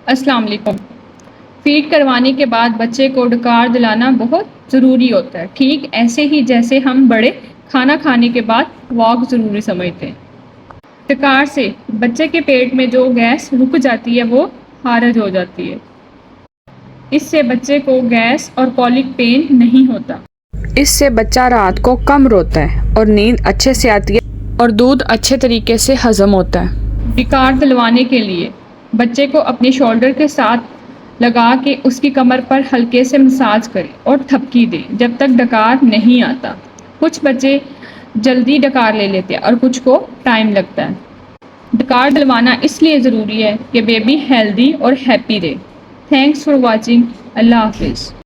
अस्सलाम वालेकुम। फीड करवाने के बाद बच्चे को डकार दिलाना बहुत ज़रूरी होता है, ठीक ऐसे ही जैसे हम बड़े खाना खाने के बाद वॉक ज़रूरी समझते हैं। डकार से बच्चे के पेट में जो गैस रुक जाती है वो खारिज हो जाती है। इससे बच्चे को गैस और कॉलिक पेन नहीं होता। इससे बच्चा रात को कम रोता है और नींद अच्छे से आती है और दूध अच्छे तरीके से हजम होता है। डकार दिलवाने के लिए बच्चे को अपने शोल्डर के साथ लगा के उसकी कमर पर हल्के से मसाज करें और थपकी दें जब तक डकार नहीं आता। कुछ बच्चे जल्दी डकार ले लेते हैं और कुछ को टाइम लगता है। डकार दिलवाना इसलिए ज़रूरी है कि बेबी हेल्दी और हैप्पी रहे। Thanks for watching. अल्लाह हाफिज़।